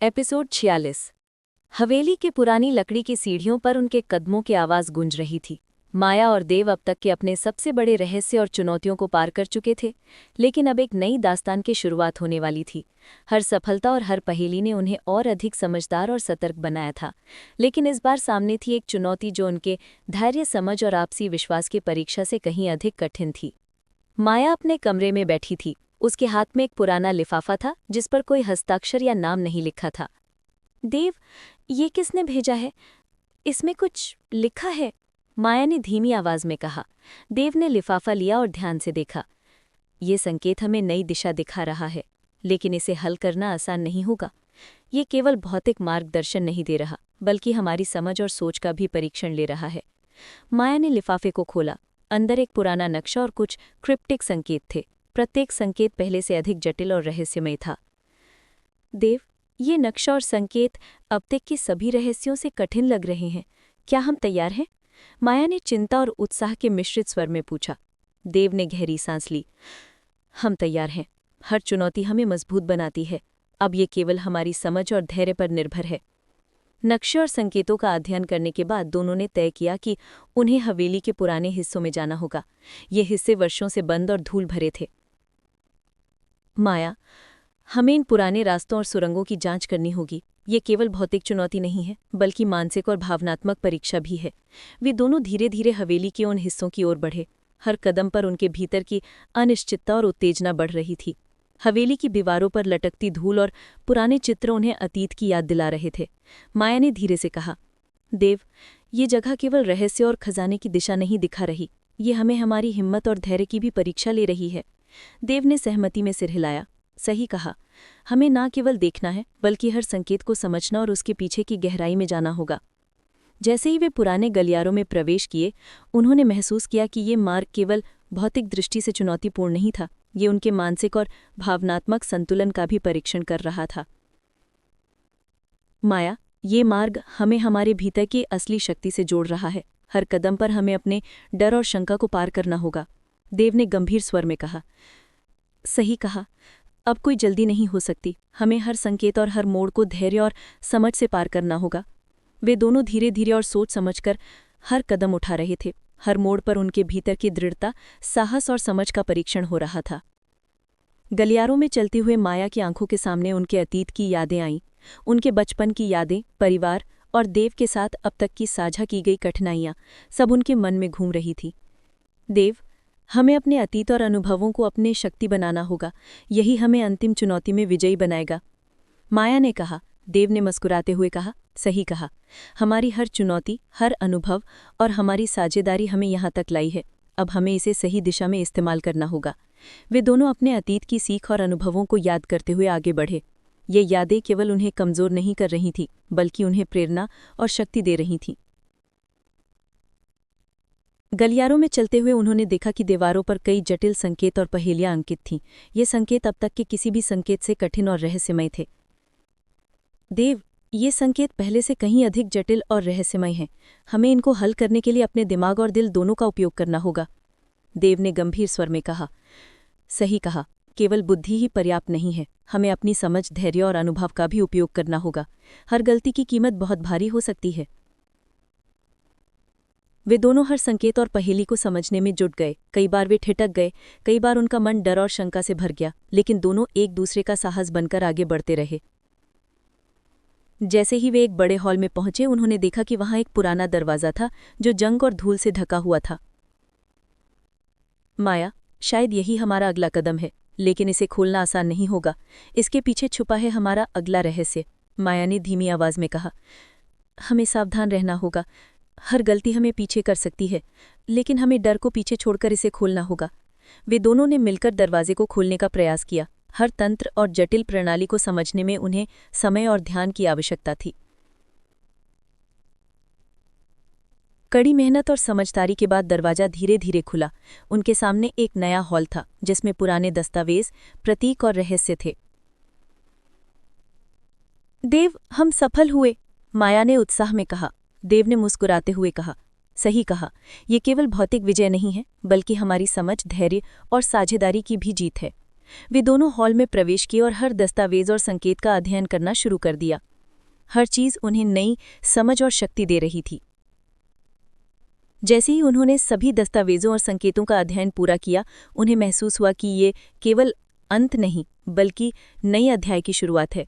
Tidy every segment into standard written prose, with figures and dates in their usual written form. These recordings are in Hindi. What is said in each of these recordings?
एपिसोड 46। हवेली के पुरानी लकड़ी की सीढ़ियों पर उनके कदमों की आवाज गूंज रही थी। माया और देव अब तक के अपने सबसे बड़े रहस्य और चुनौतियों को पार कर चुके थे, लेकिन अब एक नई दास्तान की शुरुआत होने वाली थी। हर सफलता और हर पहेली ने उन्हें और अधिक समझदार और सतर्क बनाया था, लेकिन इस बार सामने थी एक चुनौती जो उनके धैर्य, समझ और आपसी विश्वास की परीक्षा से कहीं अधिक कठिन थी। माया अपने कमरे में बैठी थी। उसके हाथ में एक पुराना लिफाफा था जिस पर कोई हस्ताक्षर या नाम नहीं लिखा था। देव, ये किसने भेजा है? इसमें कुछ लिखा है, माया ने धीमी आवाज में कहा। देव ने लिफाफा लिया और ध्यान से देखा। ये संकेत हमें नई दिशा दिखा रहा है, लेकिन इसे हल करना आसान नहीं होगा। ये केवल भौतिक मार्गदर्शन नहीं दे रहा, बल्कि हमारी समझ और सोच का भी परीक्षण ले रहा है। माया ने लिफाफे को खोला। अंदर एक पुराना नक्शा और कुछ क्रिप्टिक संकेत थे। प्रत्येक संकेत पहले से अधिक जटिल और रहस्यमय था। देव, ये नक्शा और संकेत अब तक के सभी रहस्यों से कठिन लग रहे हैं। क्या हम तैयार हैं? माया ने चिंता और उत्साह के मिश्रित स्वर में पूछा। देव ने गहरी सांस ली। हम तैयार हैं। हर चुनौती हमें मजबूत बनाती है। अब ये केवल हमारी समझ और धैर्य पर निर्भर है। नक्शे और संकेतों का अध्ययन करने के बाद दोनों ने तय किया कि उन्हें हवेली के पुराने हिस्सों में जाना होगा। ये हिस्से वर्षों से बंद और धूल भरे थे। माया, हमें इन पुराने रास्तों और सुरंगों की जांच करनी होगी। ये केवल भौतिक चुनौती नहीं है, बल्कि मानसिक और भावनात्मक परीक्षा भी है। वे दोनों धीरे धीरे हवेली के उन हिस्सों की ओर बढ़े। हर कदम पर उनके भीतर की अनिश्चितता और उत्तेजना बढ़ रही थी। हवेली की दीवारों पर लटकती धूल और पुराने चित्र उन्हें अतीत की याद दिला रहे थे। माया ने धीरे से कहा, देव, ये जगह केवल रहस्य और खजाने की दिशा नहीं दिखा रही, ये हमें हमारी हिम्मत और धैर्य की भी परीक्षा ले रही है। देव ने सहमति में सिर हिलाया। सही कहा, हमें ना केवल देखना है, बल्कि हर संकेत को समझना और उसके पीछे की गहराई में जाना होगा। जैसे ही वे पुराने गलियारों में प्रवेश किए, उन्होंने महसूस किया कि ये मार्ग केवल भौतिक दृष्टि से चुनौतीपूर्ण नहीं था, ये उनके मानसिक और भावनात्मक संतुलन का भी परीक्षण कर रहा था। माया, ये मार्ग हमें हमारे भीतर की असली शक्ति से जोड़ रहा है। हर कदम पर हमें अपने डर और शंका को पार करना होगा। देव ने गंभीर स्वर में कहा। सही कहा, अब कोई जल्दी नहीं हो सकती। हमें हर संकेत और हर मोड़ को धैर्य और समझ से पार करना होगा। वे दोनों धीरे धीरे और सोच समझकर हर कदम उठा रहे थे। हर मोड़ पर उनके भीतर की दृढ़ता, साहस और समझ का परीक्षण हो रहा था। गलियारों में चलते हुए माया की आंखों के सामने उनके अतीत की यादें आईं। उनके बचपन की यादें, परिवार और देव के साथ अब तक की साझा की गई कठिनाइयां सब उनके मन में घूम रही थी। देव, हमें अपने अतीत और अनुभवों को अपने शक्ति बनाना होगा। यही हमें अंतिम चुनौती में विजयी बनाएगा, माया ने कहा। देव ने मुस्कुराते हुए कहा, सही कहा, हमारी हर चुनौती, हर अनुभव और हमारी साझेदारी हमें यहाँ तक लाई है। अब हमें इसे सही दिशा में इस्तेमाल करना होगा। वे दोनों अपने अतीत की सीख और अनुभवों को याद करते हुए आगे बढ़े। ये यादें केवल उन्हें कमजोर नहीं कर रही थीं, बल्कि उन्हें प्रेरणा और शक्ति दे रही थीं। गलियारों में चलते हुए उन्होंने देखा कि दीवारों पर कई जटिल संकेत और पहेलियां अंकित थीं। ये संकेत अब तक के किसी भी संकेत से कठिन और रहस्यमय थे। देव, ये संकेत पहले से कहीं अधिक जटिल और रहस्यमय हैं। हमें इनको हल करने के लिए अपने दिमाग और दिल दोनों का उपयोग करना होगा, देव ने गंभीर स्वर में कहा। सही कहा, केवल बुद्धि ही पर्याप्त नहीं है। हमें अपनी समझ, धैर्य और अनुभव का भी उपयोग करना होगा। हर गलती की कीमत बहुत भारी हो सकती है। वे दोनों हर संकेत और पहेली को समझने में जुट गए। कई बार वे ठिठक गए, कई बार उनका मन डर और शंका से भर गया, लेकिन दोनों एक दूसरे का साहस बनकर आगे बढ़ते रहे। जैसे ही वे एक बड़े हॉल में पहुंचे, उन्होंने देखा कि वहां एक पुराना दरवाजा था जो जंग और धूल से ढका हुआ था। माया, शायद यही हमारा अगला कदम है, लेकिन इसे खोलना आसान नहीं होगा। इसके पीछे छुपा है हमारा अगला रहस्य, माया ने धीमी आवाज में कहा। हमें सावधान रहना होगा। हर गलती हमें पीछे कर सकती है, लेकिन हमें डर को पीछे छोड़कर इसे खोलना होगा। वे दोनों ने मिलकर दरवाजे को खोलने का प्रयास किया। हर तंत्र और जटिल प्रणाली को समझने में उन्हें समय और ध्यान की आवश्यकता थी। कड़ी मेहनत और समझदारी के बाद दरवाजा धीरे धीरे खुला। उनके सामने एक नया हॉल था, जिसमें पुराने दस्तावेज, प्रतीक और रहस्य थे। देव, हम सफल हुए, माया ने उत्साह में कहा। देव ने मुस्कुराते हुए कहा, सही कहा, ये केवल भौतिक विजय नहीं है, बल्कि हमारी समझ, धैर्य और साझेदारी की भी जीत है। वे दोनों हॉल में प्रवेश किए और हर दस्तावेज और संकेत का अध्ययन करना शुरू कर दिया। हर चीज उन्हें नई समझ और शक्ति दे रही थी। जैसे ही उन्होंने सभी दस्तावेजों और संकेतों का अध्ययन पूरा किया, उन्हें महसूस हुआ कि ये केवल अंत नहीं बल्कि नई अध्याय की शुरुआत है।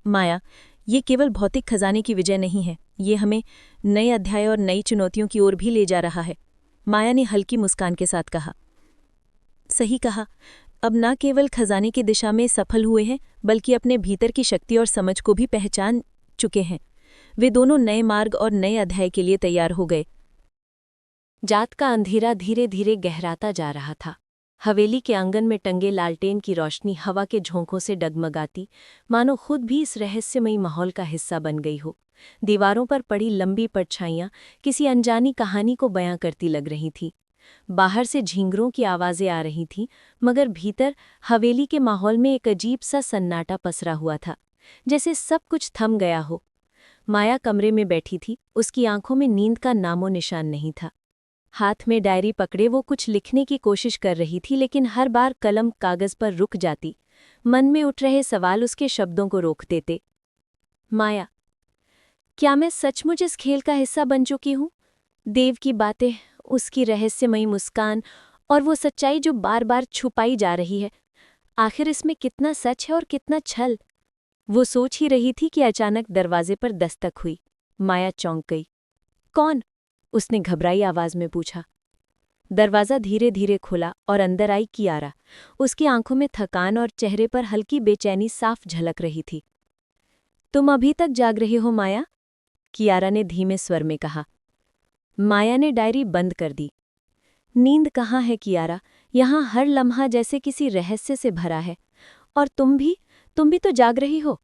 माया, ये केवल भौतिक खजाने की विजय नहीं है, ये हमें नए अध्याय और नई चुनौतियों की ओर भी ले जा रहा है। माया ने हल्की मुस्कान के साथ कहा। सही कहा, अब न केवल खजाने की दिशा में सफल हुए हैं बल्कि अपने भीतर की शक्ति और समझ को भी पहचान चुके हैं। वे दोनों नए मार्ग और नए अध्याय के लिए तैयार हो गए। जात का अंधेरा धीरे धीरे गहराता जा रहा था। हवेली के आंगन में टंगे लालटेन की रोशनी हवा के झोंकों से डगमगाती, मानो खुद भी इस रहस्यमयी माहौल का हिस्सा बन गई हो। दीवारों पर पड़ी लंबी परछाइयां किसी अनजानी कहानी को बयां करती लग रही थीं। बाहर से झींगरों की आवाजें आ रही थीं, मगर भीतर हवेली के माहौल में एक अजीब सा सन्नाटा पसरा हुआ था, जैसे सब कुछ थम गया हो। माया कमरे में बैठी थी, उसकी आंखों में नींद का नामो निशान नहीं था। हाथ में डायरी पकड़े वो कुछ लिखने की कोशिश कर रही थी, लेकिन हर बार कलम कागज पर रुक जाती। मन में उठ रहे सवाल उसके शब्दों को रोक देते। माया, क्या मैं सचमुच इस खेल का हिस्सा बन चुकी हूँ? देव की बातें, उसकी रहस्यमयी मुस्कान और वो सच्चाई जो बार बार छुपाई जा रही है, आखिर इसमें कितना सच है और कितना छल? वो सोच ही रही थी कि अचानक दरवाजे पर दस्तक हुई। माया चौंक गई। कौन? उसने घबराई आवाज में पूछा। दरवाज़ा धीरे धीरे खुला और अंदर आई कियारा। उसकी आंखों में थकान और चेहरे पर हल्की बेचैनी साफ झलक रही थी। तुम अभी तक जाग रही हो माया? कियारा ने धीमे स्वर में कहा। माया ने डायरी बंद कर दी। नींद कहाँ है कियारा, यहाँ हर लम्हा जैसे किसी रहस्य से भरा है। और तुम भी तो जाग रही हो।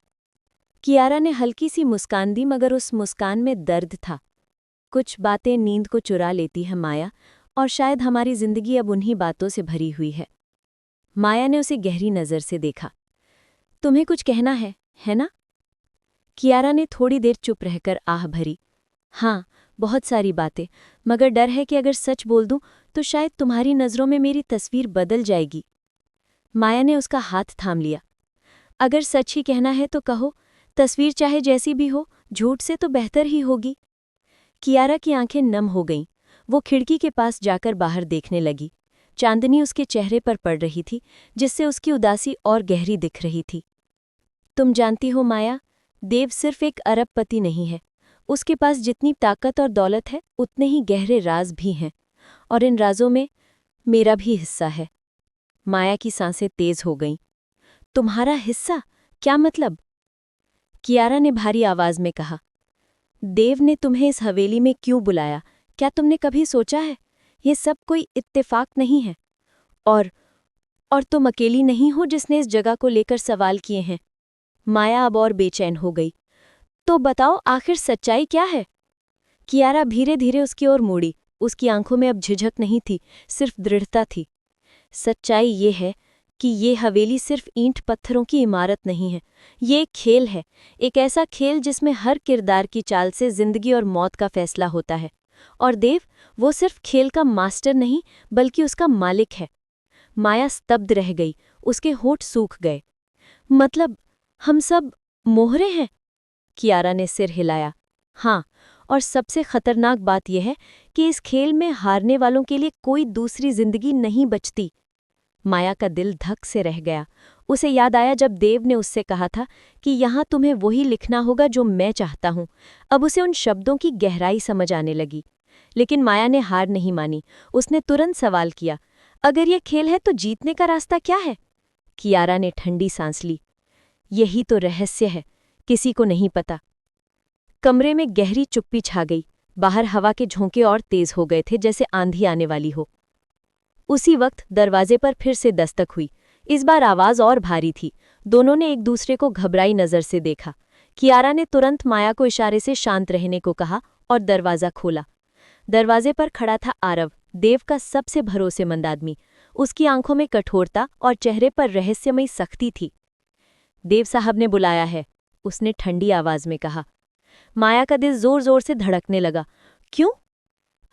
कियारा ने हल्की सी मुस्कान दी, मगर उस मुस्कान में दर्द था। कुछ बातें नींद को चुरा लेती है माया, और शायद हमारी जिंदगी अब उन्हीं बातों से भरी हुई है। माया ने उसे गहरी नज़र से देखा। तुम्हें कुछ कहना है ना? कियारा ने थोड़ी देर चुप रहकर आह भरी। हाँ, बहुत सारी बातें, मगर डर है कि अगर सच बोल दूं तो शायद तुम्हारी नज़रों में मेरी तस्वीर बदल जाएगी। माया ने उसका हाथ थाम लिया। अगर सच ही कहना है तो कहो, तस्वीर चाहे जैसी भी हो, झूठ से तो बेहतर ही होगी। कियारा की आंखें नम हो गईं। वो खिड़की के पास जाकर बाहर देखने लगी। चांदनी उसके चेहरे पर पड़ रही थी, जिससे उसकी उदासी और गहरी दिख रही थी। तुम जानती हो माया, देव सिर्फ एक अरबपति नहीं है। उसके पास जितनी ताकत और दौलत है, उतने ही गहरे राज भी हैं, और इन राजों में मेरा भी हिस्सा है। माया की सांसें तेज हो गईं। तुम्हारा हिस्सा? क्या मतलब? कियारा ने भारी आवाज में कहा। देव ने तुम्हें इस हवेली में क्यों बुलाया? क्या तुमने कभी सोचा है? ये सब कोई इत्तेफाक नहीं है। और तुम अकेली नहीं हो जिसने इस जगह को लेकर सवाल किए हैं। माया अब और बेचैन हो गई। तो बताओ, आखिर सच्चाई क्या है? कियारा धीरे धीरे उसकी ओर मुड़ी। उसकी आंखों में अब झिझक नहीं थी, सिर्फ दृढ़ता थी। सच्चाई ये है कि ये हवेली सिर्फ ईंट पत्थरों की इमारत नहीं है। ये एक खेल है, एक ऐसा खेल जिसमें हर किरदार की चाल से जिंदगी और मौत का फैसला होता है। और देव, वो सिर्फ खेल का मास्टर नहीं बल्कि उसका मालिक है। माया स्तब्ध रह गई, उसके होंठ सूख गए। मतलब, हम सब मोहरे हैं? कियारा ने सिर हिलाया। हाँ, और सबसे खतरनाक बात यह है कि इस खेल में हारने वालों के लिए कोई दूसरी जिंदगी नहीं बचती। माया का दिल धक से रह गया। उसे याद आया जब देव ने उससे कहा था कि यहाँ तुम्हें वही लिखना होगा जो मैं चाहता हूँ। अब उसे उन शब्दों की गहराई समझ आने लगी। लेकिन माया ने हार नहीं मानी। उसने तुरंत सवाल किया, अगर ये खेल है तो जीतने का रास्ता क्या है? कियारा ने ठंडी सांस ली। यही तो रहस्य है, किसी को नहीं पता। कमरे में गहरी चुप्पी छा गई। बाहर हवा के झोंके और तेज हो गए थे, जैसे आंधी आने वाली हो। उसी वक्त दरवाजे पर फिर से दस्तक हुई। इस बार आवाज और भारी थी। दोनों ने एक दूसरे को घबराई नजर से देखा। कियारा ने तुरंत माया को इशारे से शांत रहने को कहा और दरवाजा खोला। दरवाजे पर खड़ा था आरव, देव का सबसे भरोसेमंद आदमी। उसकी आंखों में कठोरता और चेहरे पर रहस्यमयी सख्ती थी। देव साहब ने बुलाया है, उसने ठंडी आवाज में कहा। माया का दिल जोर जोर से धड़कने लगा। क्यों?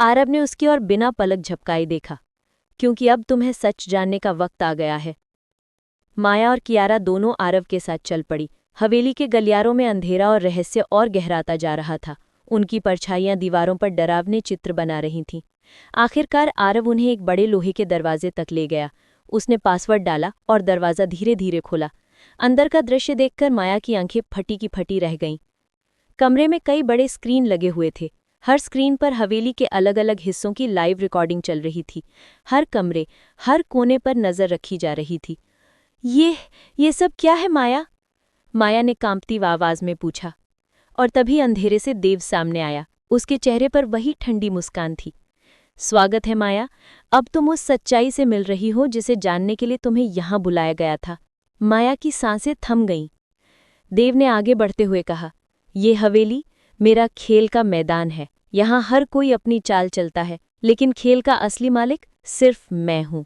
आरव ने उसकी ओर बिना पलक झपकाए देखा। क्योंकि अब तुम्हें सच जानने का वक्त आ गया है। माया और कियारा दोनों आरव के साथ चल पड़ी। हवेली के गलियारों में अंधेरा और रहस्य और गहराता जा रहा था। उनकी परछाइयां दीवारों पर डरावने चित्र बना रही थीं। आखिरकार आरव उन्हें एक बड़े लोहे के दरवाजे तक ले गया। उसने पासवर्ड डाला और दरवाज़ा धीरे धीरे खोला। अंदर का दृश्य देखकर माया की आंखें फटी की फटी रह गईं। कमरे में कई बड़े स्क्रीन लगे हुए थे। हर स्क्रीन पर हवेली के अलग अलग हिस्सों की लाइव रिकॉर्डिंग चल रही थी। हर कमरे, हर कोने पर नजर रखी जा रही थी। ये सब क्या है माया? माया ने कांपती आवाज में पूछा। और तभी अंधेरे से देव सामने आया। उसके चेहरे पर वही ठंडी मुस्कान थी। स्वागत है माया, अब तुम उस सच्चाई से मिल रही हो जिसे जानने के लिए तुम्हें यहां बुलाया गया था। माया की सांसें थम गईं। देव ने आगे बढ़ते हुए कहा, ये हवेली मेरा खेल का मैदान है। यहाँ हर कोई अपनी चाल चलता है, लेकिन खेल का असली मालिक सिर्फ मैं हूं।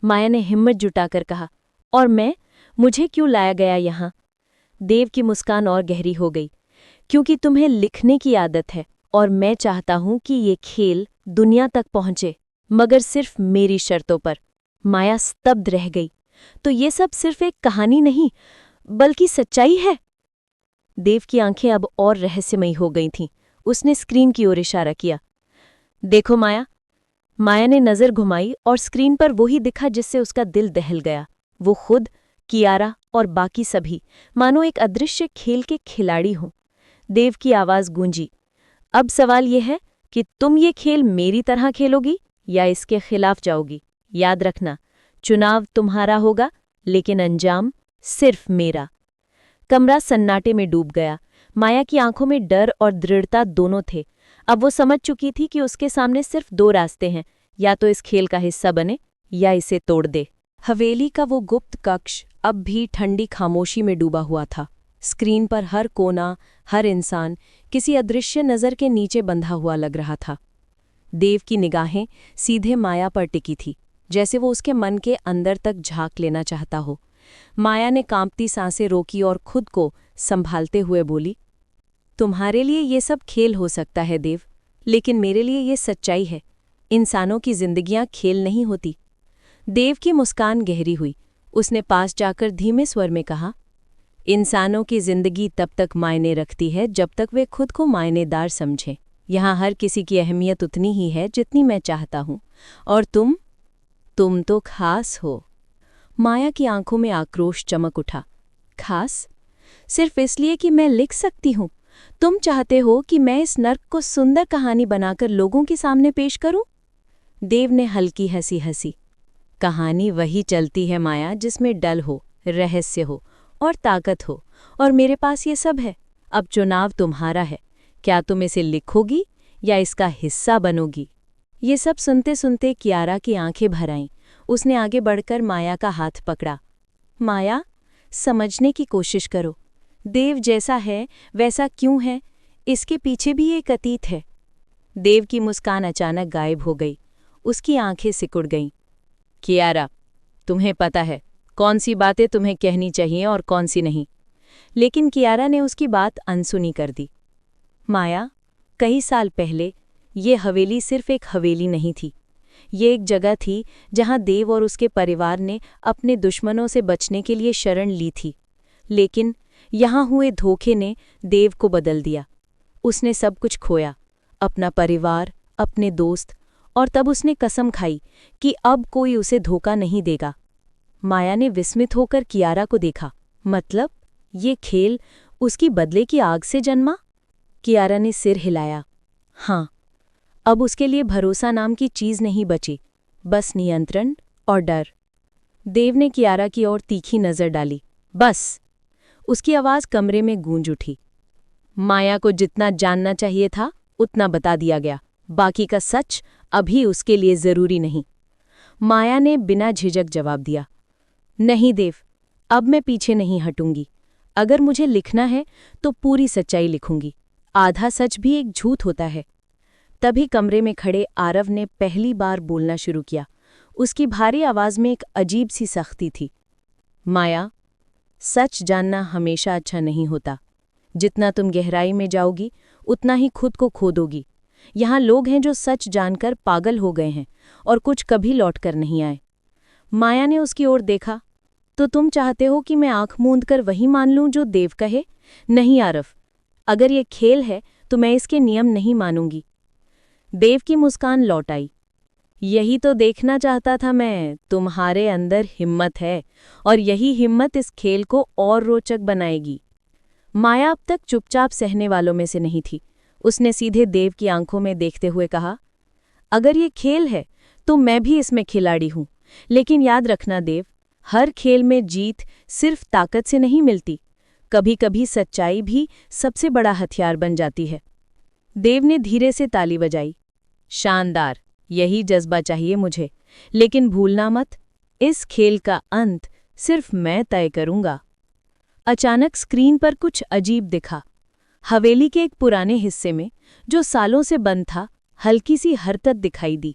माया ने हिम्मत जुटाकर कहा, और मुझे क्यों लाया गया यहाँ? देव की मुस्कान और गहरी हो गई। क्योंकि तुम्हें लिखने की आदत है और मैं चाहता हूं कि ये खेल दुनिया तक पहुंचे, मगर सिर्फ मेरी शर्तों पर। माया स्तब्ध रह गई। तो ये सब सिर्फ एक कहानी नहीं, बल्कि सच्चाई है? देव की आंखें अब और रहस्यमयी हो गई थीं। उसने स्क्रीन की ओर इशारा किया। देखो माया। माया ने नजर घुमाई और स्क्रीन पर वही दिखा जिससे उसका दिल दहल गया। वो खुद, कियारा और बाकी सभी, मानो एक अदृश्य खेल के खिलाड़ी हों। देव की आवाज गूंजी। अब सवाल यह है कि तुम ये खेल मेरी तरह खेलोगी या इसके खिलाफ जाओगी? याद रखना, चुनाव तुम्हारा होगा, लेकिन अंजाम सिर्फ मेरा। कमरा सन्नाटे में डूब गया। माया की आंखों में डर और दृढ़ता दोनों थे। अब वो समझ चुकी थी कि उसके सामने सिर्फ दो रास्ते हैं, या तो इस खेल का हिस्सा बने या इसे तोड़ दे। हवेली का वो गुप्त कक्ष अब भी ठंडी खामोशी में डूबा हुआ था। स्क्रीन पर हर कोना, हर इंसान किसी अदृश्य नज़र के नीचे बंधा हुआ लग रहा था। देव की निगाहें सीधे माया पर टिकी थी, जैसे वो उसके मन के अंदर तक झांक लेना चाहता हो। माया ने कांपती सांसें रोकी और खुद को संभालते हुए बोली, तुम्हारे लिए ये सब खेल हो सकता है देव, लेकिन मेरे लिए ये सच्चाई है। इंसानों की जिंदगियां खेल नहीं होती। देव की मुस्कान गहरी हुई। उसने पास जाकर धीमे स्वर में कहा, इंसानों की जिंदगी तब तक मायने रखती है जब तक वे खुद को मायनेदार समझें। यहाँ हर किसी की अहमियत उतनी ही है जितनी मैं चाहता हूँ, और तुम तो खास हो। माया की आंखों में आक्रोश चमक उठा। खास? सिर्फ इसलिए कि मैं लिख सकती हूँ? तुम चाहते हो कि मैं इस नर्क को सुंदर कहानी बनाकर लोगों के सामने पेश करूं? देव ने हल्की हंसी हंसी। कहानी वही चलती है माया जिसमें डल हो, रहस्य हो और ताकत हो, और मेरे पास ये सब है। अब चुनाव तुम्हारा है। क्या तुम इसे लिखोगी या इसका हिस्सा बनोगी? ये सब सुनते सुनते कियारा की आंखें भर आईं। उसने आगे बढ़कर माया का हाथ पकड़ा। माया, समझने की कोशिश करो। देव जैसा है वैसा क्यों है, इसके पीछे भी एक अतीत है। देव की मुस्कान अचानक गायब हो गई। उसकी आंखें सिकुड़ गईं। कियारा, तुम्हें पता है कौन सी बातें तुम्हें कहनी चाहिए और कौन सी नहीं। लेकिन कियारा ने उसकी बात अनसुनी कर दी। माया, कई साल पहले ये हवेली सिर्फ एक हवेली नहीं थी। ये एक जगह थी जहां देव और उसके परिवार ने अपने दुश्मनों से बचने के लिए शरण ली थी। लेकिन यहाँ हुए धोखे ने देव को बदल दिया। उसने सब कुछ खोया, अपना परिवार, अपने दोस्त, और तब उसने कसम खाई कि अब कोई उसे धोखा नहीं देगा। माया ने विस्मित होकर कियारा को देखा। मतलब, ये खेल उसकी बदले की आग से जन्मा? कियारा ने सिर हिलाया। हाँ, अब उसके लिए भरोसा नाम की चीज नहीं बची, बस नियंत्रण और डर। देव ने कियारा की ओर तीखी नजर डाली। बस। उसकी आवाज कमरे में गूंज उठी। माया को जितना जानना चाहिए था उतना बता दिया गया। बाकी का सच अभी उसके लिए जरूरी नहीं। माया ने बिना झिझक जवाब दिया। नहीं देव, अब मैं पीछे नहीं हटूंगी। अगर मुझे लिखना है तो पूरी सच्चाई लिखूंगी। आधा सच भी एक झूठ होता है। तभी कमरे में खड़े आरव ने पहली बार बोलना शुरू किया। उसकी भारी आवाज में एक अजीब सी सख्ती थी। माया, सच जानना हमेशा अच्छा नहीं होता। जितना तुम गहराई में जाओगी उतना ही खुद को खो दोगी। यहाँ लोग हैं जो सच जानकर पागल हो गए हैं और कुछ कभी लौट कर नहीं आए। माया ने उसकी ओर देखा। तो तुम चाहते हो कि मैं आंख मूंद कर वही मान लूं जो देव कहे? नहीं आरफ, अगर ये खेल है तो मैं इसके नियम नहीं मानूंगी। देव की मुस्कान लौट आई। यही तो देखना चाहता था मैं, तुम्हारे अंदर हिम्मत है और यही हिम्मत इस खेल को और रोचक बनाएगी। माया अब तक चुपचाप सहने वालों में से नहीं थी। उसने सीधे देव की आंखों में देखते हुए कहा, अगर ये खेल है तो मैं भी इसमें खिलाड़ी हूं, लेकिन याद रखना देव, हर खेल में जीत सिर्फ ताकत से नहीं मिलती, कभी कभी सच्चाई भी सबसे बड़ा हथियार बन जाती है। देव ने धीरे से ताली बजाई। शानदार, यही जज्बा चाहिए मुझे, लेकिन भूलना मत, इस खेल का अंत सिर्फ मैं तय करूंगा। अचानक स्क्रीन पर कुछ अजीब दिखा। हवेली के एक पुराने हिस्से में, जो सालों से बंद था, हल्की सी हरकत दिखाई दी।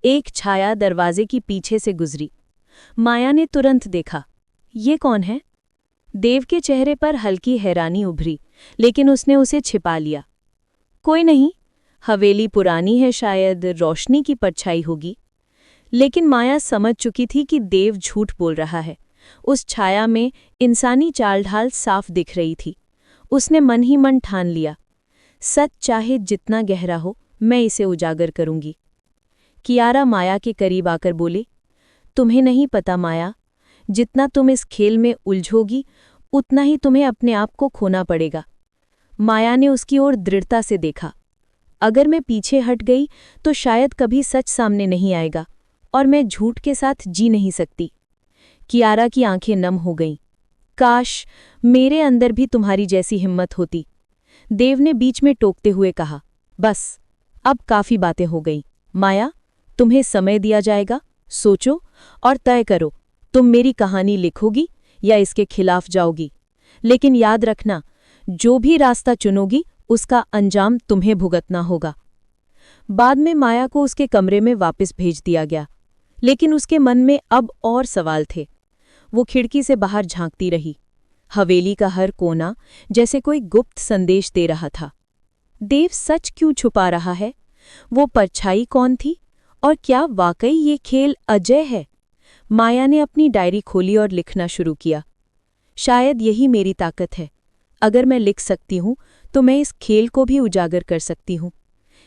एक छाया दरवाजे की पीछे से गुजरी। माया ने तुरंत देखा। ये कौन है? देव के चेहरे पर हल्की हैरानी उभरी, लेकिन उसने उसे छिपा लिया। कोई नहीं, हवेली पुरानी है, शायद रोशनी की परछाई होगी। लेकिन माया समझ चुकी थी कि देव झूठ बोल रहा है। उस छाया में इंसानी चाल-ढाल साफ दिख रही थी। उसने मन ही मन ठान लिया, सच चाहे जितना गहरा हो, मैं इसे उजागर करूंगी। कियारा माया के करीब आकर बोली, तुम्हें नहीं पता माया, जितना तुम इस खेल में उलझोगी उतना ही तुम्हें अपने आप को खोना पड़ेगा। माया ने उसकी ओर दृढ़ता से देखा। अगर मैं पीछे हट गई तो शायद कभी सच सामने नहीं आएगा और मैं झूठ के साथ जी नहीं सकती। कियारा की आंखें नम हो गईं। काश मेरे अंदर भी तुम्हारी जैसी हिम्मत होती। देव ने बीच में टोकते हुए कहा, बस अब काफी बातें हो गईं। माया, तुम्हें समय दिया जाएगा, सोचो और तय करो, तुम मेरी कहानी लिखोगी या इसके खिलाफ जाओगी। लेकिन याद रखना, जो भी रास्ता चुनोगी उसका अंजाम तुम्हें भुगतना होगा। बाद में माया को उसके कमरे में वापस भेज दिया गया, लेकिन उसके मन में अब और सवाल थे। वो खिड़की से बाहर झांकती रही। हवेली का हर कोना जैसे कोई गुप्त संदेश दे रहा था। देव सच क्यों छुपा रहा है? वो परछाई कौन थी? और क्या वाकई ये खेल अजय है? माया ने अपनी डायरी खोली और लिखना शुरू किया। शायद यही मेरी ताकत है। अगर मैं लिख सकती हूँ तो मैं इस खेल को भी उजागर कर सकती हूँ।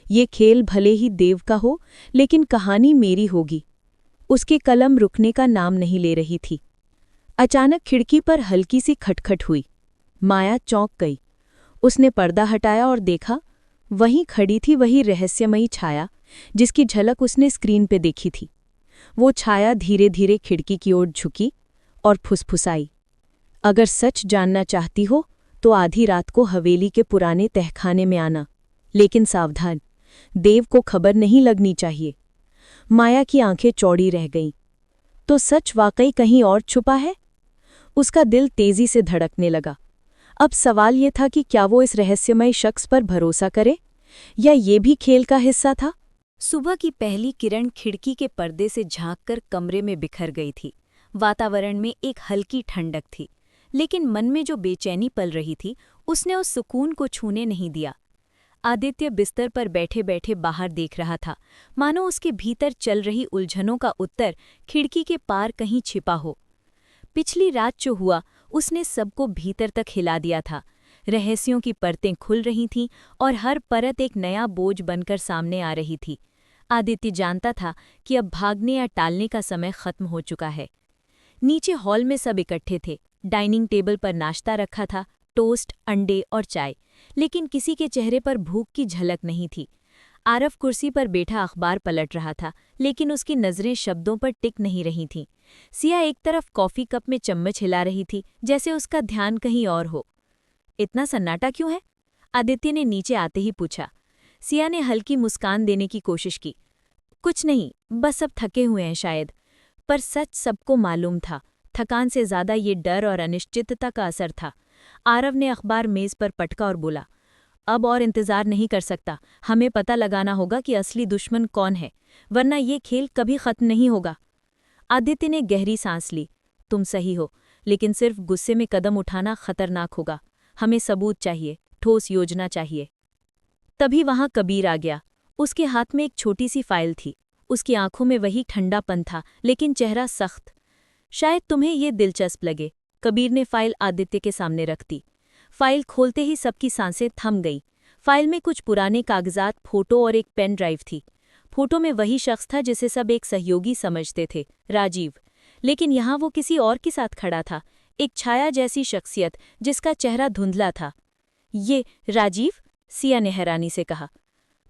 ये खेल भले ही देव का हो, लेकिन कहानी मेरी होगी। उसकी कलम रुकने का नाम नहीं ले रही थी। अचानक खिड़की पर हल्की सी खटखट हुई। माया चौंक गई। उसने पर्दा हटाया और देखा, वहीं खड़ी थी वही रहस्यमयी छाया जिसकी झलक उसने स्क्रीन पे देखी थी। वो छाया धीरे धीरे खिड़की की ओर झुकी और फुसफुसाई, अगर सच जानना चाहती हो तो आधी रात को हवेली के पुराने तहखाने में आना, लेकिन सावधान, देव को खबर नहीं लगनी चाहिए। माया की आंखें चौड़ी रह गईं। तो सच वाकई कहीं और छुपा है? उसका दिल तेजी से धड़कने लगा। अब सवाल ये था कि क्या वो इस रहस्यमय शख्स पर भरोसा करे, या ये भी खेल का हिस्सा था? सुबह की पहली किरण खिड़की के पर्दे से झांककर कमरे में बिखर गई थी। वातावरण में एक हल्की ठंडक थी, लेकिन मन में जो बेचैनी पल रही थी उसने उस सुकून को छूने नहीं दिया। आदित्य बिस्तर पर बैठे बैठे बाहर देख रहा था, मानो उसके भीतर चल रही उलझनों का उत्तर खिड़की के पार कहीं छिपा हो। पिछली रात जो हुआ उसने सबको भीतर तक हिला दिया था। रहस्यों की परतें खुल रही थीं और हर परत एक नया बोझ बनकर सामने आ रही थी। आदित्य जानता था कि अब भागने या टालने का समय खत्म हो चुका है। नीचे हॉल में सब इकट्ठे थे। डाइनिंग टेबल पर नाश्ता रखा था, टोस्ट, अंडे और चाय, लेकिन किसी के चेहरे पर भूख की झलक नहीं थी। आरफ कुर्सी पर बैठा अखबार पलट रहा था, लेकिन उसकी नज़रें शब्दों पर टिक नहीं रही थीं। सिया एक तरफ कॉफ़ी कप में चम्मच हिला रही थी, जैसे उसका ध्यान कहीं और हो। इतना सन्नाटा क्यों है? आदित्य ने नीचे आते ही पूछा। सिया ने हल्की मुस्कान देने की कोशिश की। कुछ नहीं, बस सब थके हुए हैं शायद। पर सच सबको मालूम था, थकान से ज्यादा ये डर और अनिश्चितता का असर था। आरव ने अखबार मेज पर पटका और बोला, अब और इंतजार नहीं कर सकता, हमें पता लगाना होगा कि असली दुश्मन कौन है, वरना ये खेल कभी खत्म नहीं होगा। आदित्य ने गहरी सांस ली। तुम सही हो, लेकिन सिर्फ गुस्से में कदम उठाना खतरनाक होगा। हमें सबूत चाहिए, ठोस योजना चाहिए। तभी वहां कबीर आ गया। उसके हाथ में एक छोटी सी फाइल थी। उसकी आंखों में वही ठंडापन था, लेकिन चेहरा सख्त। शायद तुम्हें ये दिलचस्प लगे। कबीर ने फाइल आदित्य के सामने रख दी। फाइल खोलते ही सबकी सांसें थम गईं। फाइल में कुछ पुराने कागजात, फोटो और एक पेन ड्राइव थी। फोटो में वही शख्स था जिसे सब एक सहयोगी समझते थे, राजीव। लेकिन यहाँ वो किसी और के साथ खड़ा था, एक छाया जैसी शख्सियत जिसका चेहरा धुंधला था। ये राजीव? सिया ने हैरानी से कहा।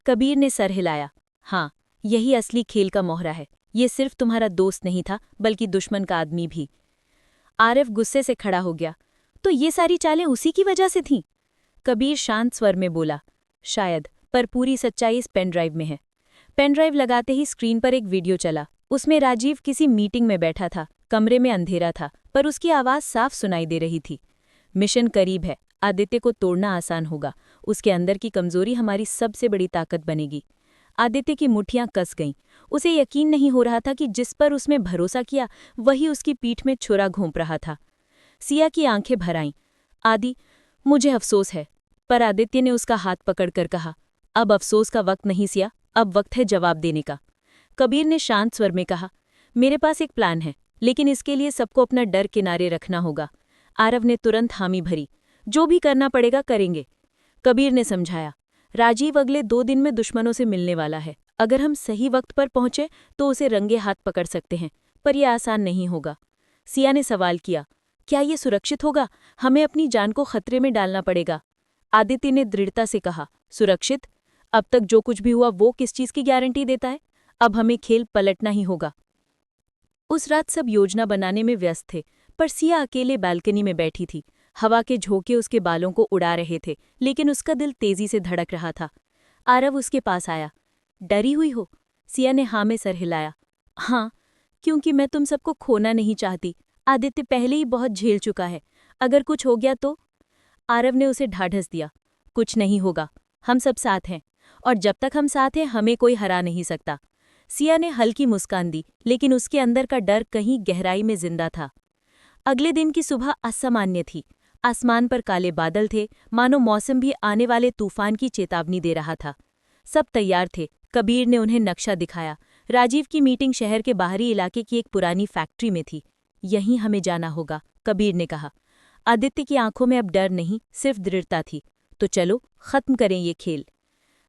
कबीर ने सर हिलाया। हाँ, यही असली खेल का मोहरा है। ये सिर्फ तुम्हारा दोस्त नहीं था, बल्कि दुश्मन का आदमी भी। आरिफ गुस्से से खड़ा हो गया। तो ये सारी चालें उसी की वजह से थीं? कबीर शांत स्वर में बोला, शायद, पर पूरी सच्चाई इस पेन ड्राइव में है। पेन ड्राइव लगाते ही स्क्रीन पर एक वीडियो चला। उसमें राजीव किसी मीटिंग में बैठा था। कमरे में अंधेरा था, पर उसकी आवाज़ साफ सुनाई दे रही थी। मिशन करीब है, आदित्य को तोड़ना आसान होगा। उसके अंदर की कमजोरी हमारी सबसे बड़ी ताकत बनेगी। आदित्य की मुट्ठियां कस गईं। उसे यकीन नहीं हो रहा था कि जिस पर उसने भरोसा किया वही उसकी पीठ में छुरा घोंप रहा था। सिया की आंखें भर आईं। आदि, मुझे अफसोस है। पर आदित्य ने उसका हाथ पकड़कर कहा, अब अफसोस का वक्त नहीं सिया, अब वक्त है जवाब देने का। कबीर ने शांत स्वर में कहा, मेरे पास एक प्लान है, लेकिन इसके लिए सबको अपना डर किनारे रखना होगा। आरव ने तुरंत हामी भरी। जो भी करना पड़ेगा करेंगे। कबीर ने समझाया, राजीव अगले 2 दिन में दुश्मनों से मिलने वाला है। अगर हम सही वक्त पर पहुंचे तो उसे रंगे हाथ पकड़ सकते हैं, पर यह आसान नहीं होगा। सिया ने सवाल किया, क्या ये सुरक्षित होगा? हमें अपनी जान को खतरे में डालना पड़ेगा। आदित्य ने दृढ़ता से कहा, सुरक्षित? अब तक जो कुछ भी हुआ वो किस चीज की गारंटी देता है? अब हमें खेल पलटना ही होगा। उस रात सब योजना बनाने में व्यस्त थे, पर सिया अकेले बालकनी में बैठी थी। हवा के झोंके उसके बालों को उड़ा रहे थे, लेकिन उसका दिल तेजी से धड़क रहा था। आरव उसके पास आया। डरी हुई हो? सिया ने हाँ में सर हिलाया। हाँ, क्योंकि मैं तुम सबको खोना नहीं चाहती। आदित्य पहले ही बहुत झेल चुका है। अगर कुछ हो गया तो? आरव ने उसे ढाढ़स दिया। कुछ नहीं होगा, हम सब साथ हैं, और जब तक हम साथ हैं हमें कोई हरा नहीं सकता। सिया ने हल्की मुस्कान दी, लेकिन उसके अंदर का डर कहीं गहराई में जिंदा था। अगले दिन की सुबह असामान्य थी। आसमान पर काले बादल थे, मानो मौसम भी आने वाले तूफान की चेतावनी दे रहा था। सब तैयार थे। कबीर ने उन्हें नक्शा दिखाया। राजीव की मीटिंग शहर के बाहरी इलाके की एक पुरानी फैक्ट्री में थी। यहीं हमें जाना होगा, कबीर ने कहा। आदित्य की आंखों में अब डर नहीं, सिर्फ दृढ़ता थी। तो चलो, खत्म करें ये खेल।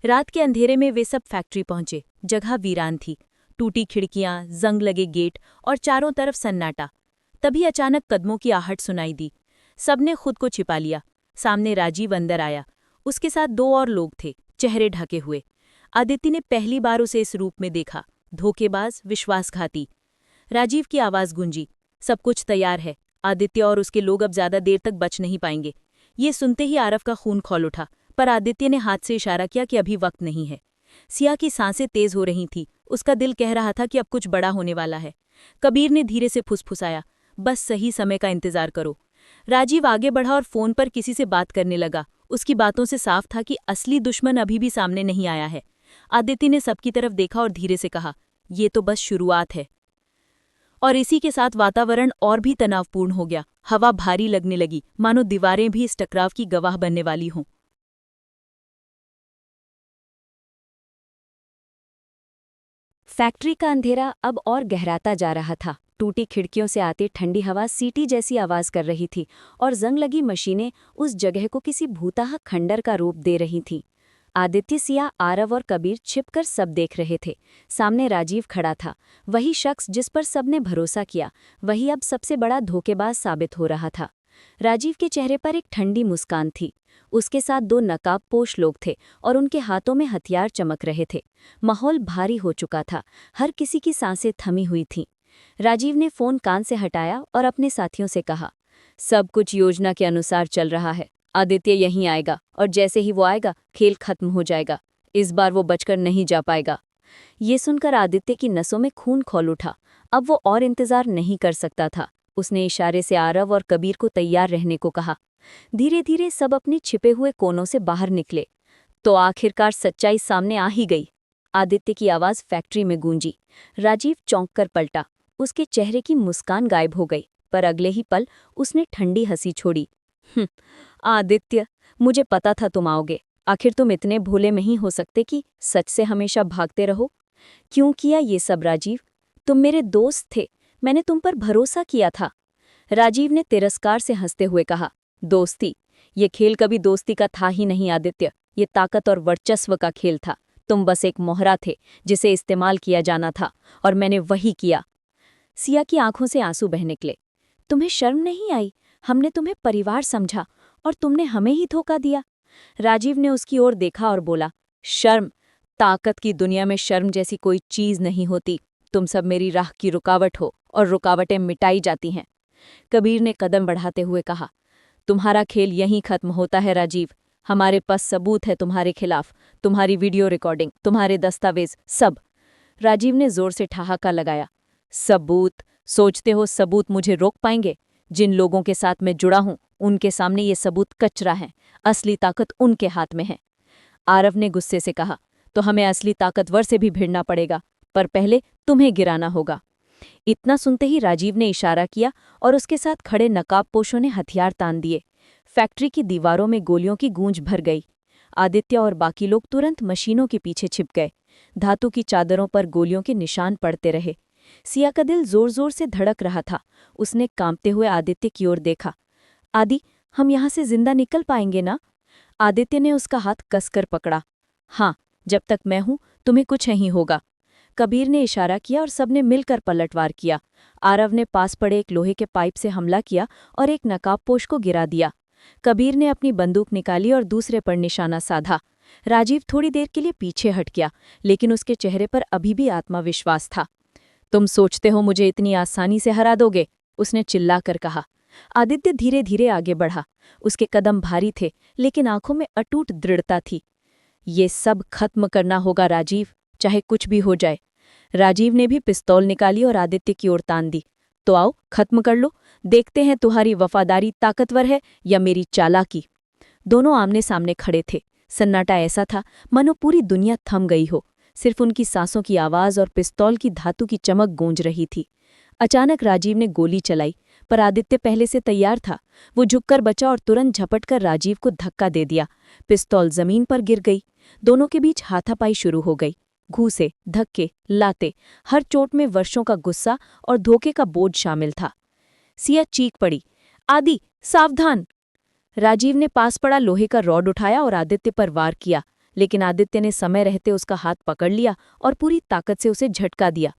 रात के अंधेरे में वे सब फैक्ट्री पहुंचे। जगह वीरान थी। टूटी खिड़कियां, जंग लगे गेट और चारों तरफ सन्नाटा। तभी अचानक कदमों की आहट सुनाई दी। सबने खुद को छिपा लिया। सामने राजीव अंदर आया। उसके साथ 2 और लोग थे, चेहरे ढके हुए। आदित्य ने पहली बार उसे इस रूप में देखा, धोखेबाज, विश्वासघाती। राजीव की आवाज गूंजी, सब कुछ तैयार है। आदित्य और उसके लोग अब ज्यादा देर तक बच नहीं पाएंगे। ये सुनते ही आरव का खून खौल उठा, पर आदित्य ने हाथ से इशारा किया कि अभी वक्त नहीं है। सिया की सांसें तेज हो रही थीं। उसका दिल कह रहा था कि अब कुछ बड़ा होने वाला है। कबीर ने धीरे से फुसफुसाया, बस सही समय का इंतजार करो। राजीव आगे बढ़ा और फोन पर किसी से बात करने लगा। उसकी बातों से साफ था कि असली दुश्मन अभी भी सामने नहीं आया है। आदित्य ने सबकी तरफ देखा और धीरे से कहा, ये तो बस शुरुआत है। और इसी के साथ वातावरण और भी तनावपूर्ण हो गया। हवा भारी लगने लगी, मानो दीवारें भी इस टकराव की गवाह बनने वाली हों। फैक्ट्री का अंधेरा अब और गहराता जा रहा था। टूटी खिड़कियों से आती ठंडी हवा सीटी जैसी आवाज कर रही थी, और जंग लगी मशीनें उस जगह को किसी भूताह खंडर का रूप दे रही थीं। आदित्य, सिया, आरव और कबीर छिपकर सब देख रहे थे। सामने राजीव खड़ा था, वही शख्स जिस पर सबने भरोसा किया, वही अब सबसे बड़ा धोखेबाज साबित हो रहा था। राजीव के चेहरे पर एक ठंडी मुस्कान थी। उसके साथ 2 नकाबपोश लोग थे और उनके हाथों में हथियार चमक रहे थे। माहौल भारी हो चुका था, हर किसी की सांसें थमी हुई थीं। राजीव ने फोन कान से हटाया और अपने साथियों से कहा, सब कुछ योजना के अनुसार चल रहा है। आदित्य यहीं आएगा, और जैसे ही वो आएगा खेल खत्म हो जाएगा। इस बार वो बचकर नहीं जा पाएगा। ये सुनकर आदित्य की नसों में खून खौल उठा। अब वो और इंतजार नहीं कर सकता था। उसने इशारे से आरव और कबीर को तैयार रहने को कहा। धीरे धीरे सब अपने छिपे हुए कोनों से बाहर निकले। तो आखिरकार सच्चाई सामने आ ही गई। आदित्य की आवाज फैक्ट्री में गूंजी। राजीव चौंक कर पलटा। उसके चेहरे की मुस्कान गायब हो गई, पर अगले ही पल उसने ठंडी हंसी छोड़ी। आदित्य, मुझे पता था तुम आओगे। आखिर तुम इतने भोले नहीं हो सकते कि सच से हमेशा भागते रहो। क्यों किया ये सब राजीव? तुम मेरे दोस्त थे, मैंने तुम पर भरोसा किया था। राजीव ने तिरस्कार से हंसते हुए कहा, दोस्ती? ये खेल कभी दोस्ती का था ही नहीं आदित्य। ये ताकत और वर्चस्व का खेल था। तुम बस एक मोहरा थे जिसे इस्तेमाल किया जाना था, और मैंने वही किया। सिया की आंखों से आंसू बह निकले। तुम्हें शर्म नहीं आई? हमने तुम्हें परिवार समझा और तुमने हमें ही धोखा दिया। राजीव ने उसकी ओर देखा और बोला, शर्म? ताकत की दुनिया में शर्म जैसी कोई चीज नहीं होती। तुम सब मेरी राह की रुकावट हो और रुकावटें मिटाई जाती हैं। कबीर ने कदम बढ़ाते हुए कहा, तुम्हारा खेल यहीं खत्म होता है राजीव। हमारे पास सबूत है तुम्हारे खिलाफ, तुम्हारी वीडियो रिकॉर्डिंग, तुम्हारे दस्तावेज, सब। राजीव ने जोर से ठहाका लगाया। सबूत? सोचते हो सबूत मुझे रोक पाएंगे? जिन लोगों के साथ मैं जुड़ा हूं उनके सामने ये सबूत कचरा है। असली ताकत उनके हाथ में है। आरव ने गुस्से से कहा, तो हमें असली ताकतवर से भी भिड़ना पड़ेगा, पर पहले तुम्हें गिराना होगा। इतना सुनते ही राजीव ने इशारा किया और उसके साथ खड़े नकाबपोशों ने हथियार तान दिए। फैक्ट्री की दीवारों में गोलियों की गूंज भर गई। आदित्य और बाकी लोग तुरंत मशीनों के पीछे छिप गए। धातु की चादरों पर गोलियों के निशान पड़ते रहे। सिया का दिल जोर जोर से धड़क रहा था। उसने कांपते हुए आदित्य की ओर देखा। आदि, हम यहाँ से जिंदा निकल पाएंगे ना? आदित्य ने उसका हाथ कसकर पकड़ा। हाँ, जब तक मैं हूं तुम्हें कुछ नहीं होगा। कबीर ने इशारा किया और सबने मिलकर पलटवार किया। आरव ने पास पड़े एक लोहे के पाइप से हमला किया और एक नकाबपोश को गिरा दिया। कबीर ने अपनी बंदूक निकाली और दूसरे पर निशाना साधा। राजीव थोड़ी देर के लिए पीछे हट गया, लेकिन उसके चेहरे पर अभी भी आत्मविश्वास था। तुम सोचते हो मुझे इतनी आसानी से हरा दोगे? उसने चिल्लाकर कहा। आदित्य धीरे धीरे आगे बढ़ा। उसके कदम भारी थे, लेकिन आंखों में अटूट दृढ़ता थी। ये सब खत्म करना होगा राजीव, चाहे कुछ भी हो जाए। राजीव ने भी पिस्तौल निकाली और आदित्य की ओर तान दी। तो आओ, खत्म कर लो। देखते हैं तुम्हारी वफादारी ताकतवर है या मेरी चालाकी। दोनों आमने सामने खड़े थे। सन्नाटा ऐसा था मानो पूरी दुनिया थम गई हो। सिर्फ उनकी सांसों की आवाज और पिस्तौल की धातु की चमक गूंज रही थी। अचानक राजीव ने गोली चलाई, पर आदित्य पहले से तैयार था। वो झुककर बचा और तुरंत झपटकर राजीव को धक्का दे दिया। पिस्तौल जमीन पर गिर गई। दोनों के बीच हाथापाई शुरू हो गई। घूसे, धक्के, लाते, हर चोट में वर्षों का गुस्सा और धोखे का बोझ शामिल था। सिया चीख पड़ी, आदि, सावधान! राजीव ने पास पड़ा लोहे का रॉड उठाया और आदित्य पर वार किया, लेकिन आदित्य ने समय रहते उसका हाथ पकड़ लिया और पूरी ताकत से उसे झटका दिया।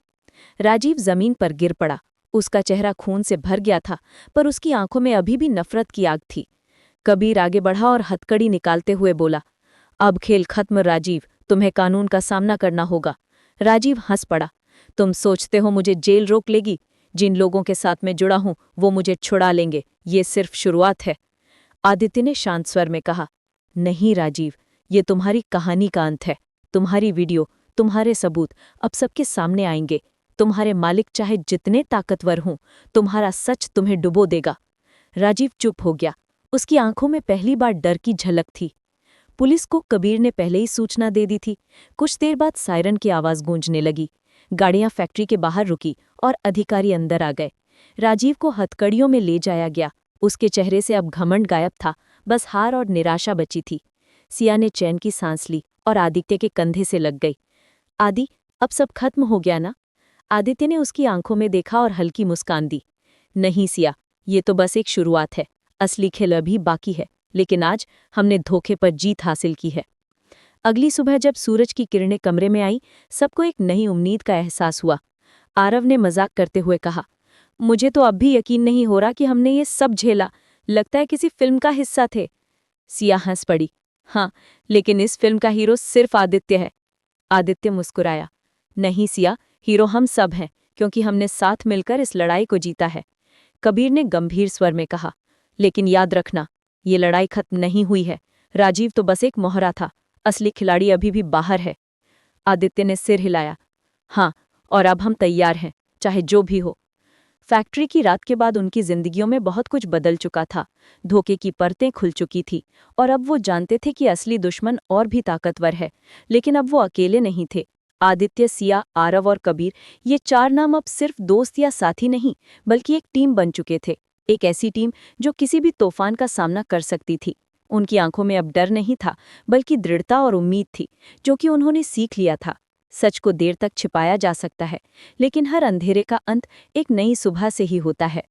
राजीव जमीन पर गिर पड़ा। उसका चेहरा खून से भर गया था, पर उसकी आंखों में अभी भी नफरत की आग थी। कबीर आगे बढ़ा और हथकड़ी निकालते हुए बोला, अब खेल खत्म राजीव, तुम्हें कानून का सामना करना होगा। राजीव हंस पड़ा। तुम सोचते हो मुझे जेल रोक लेगी? जिन लोगों के साथ मैं जुड़ा हूं वो मुझे छुड़ा लेंगे। ये सिर्फ शुरुआत है। आदित्य ने शांत स्वर में कहा, नहीं राजीव, ये तुम्हारी कहानी का अंत है। तुम्हारी वीडियो, तुम्हारे सबूत अब सबके सामने आएंगे। तुम्हारे मालिक चाहे जितने ताकतवर हों, तुम्हारा सच तुम्हें डुबो देगा। राजीव चुप हो गया। उसकी आंखों में पहली बार डर की झलक थी। पुलिस को कबीर ने पहले ही सूचना दे दी थी। कुछ देर बाद सायरन की आवाज गूंजने लगी। गाड़ियां फैक्ट्री के बाहर रुकी और अधिकारी अंदर आ गए। राजीव को हथकड़ियों में ले जाया गया। उसके चेहरे से अब घमंड गायब था, बस हार और निराशा बची थी। सिया ने चैन की सांस ली और आदित्य के कंधे से लग गई। आदि, अब सब खत्म हो गया ना? आदित्य ने उसकी आंखों में देखा और हल्की मुस्कान दी। नहीं सिया, ये तो बस एक शुरुआत है। असली खेल अभी बाकी है, लेकिन आज हमने धोखे पर जीत हासिल की है। अगली सुबह जब सूरज की किरणें कमरे में आई, सबको एक नई उम्मीद का एहसास हुआ। आरव ने मजाक करते हुए कहा, मुझे तो अब भी यकीन नहीं हो रहा कि हमने ये सब झेला। लगता है किसी फिल्म का हिस्सा थे। सिया हंस पड़ी। हाँ, लेकिन इस फिल्म का हीरो सिर्फ आदित्य है। आदित्य मुस्कुराया। नहीं सिया, हीरो हम सब हैं, क्योंकि हमने साथ मिलकर इस लड़ाई को जीता है। कबीर ने गंभीर स्वर में कहा, लेकिन याद रखना, ये लड़ाई खत्म नहीं हुई है। राजीव तो बस एक मोहरा था, असली खिलाड़ी अभी भी बाहर है। आदित्य ने सिर हिलाया। हाँ, और अब हम तैयार हैं, चाहे जो भी हो। फैक्ट्री की रात के बाद उनकी जिंदगियों में बहुत कुछ बदल चुका था। धोखे की परतें खुल चुकी थी और अब वो जानते थे कि असली दुश्मन और भी ताकतवर है। लेकिन अब वो अकेले नहीं थे। आदित्य, सिया, आरव और कबीर, ये चार नाम अब सिर्फ दोस्त या साथी नहीं, बल्कि एक टीम बन चुके थे। एक ऐसी टीम जो किसी भी तूफान का सामना कर सकती थी। उनकी आंखों में अब डर नहीं था, बल्कि दृढ़ता और उम्मीद थी, जो कि उन्होंने सीख लिया था। सच को देर तक छिपाया जा सकता है, लेकिन हर अंधेरे का अंत एक नई सुबह से ही होता है।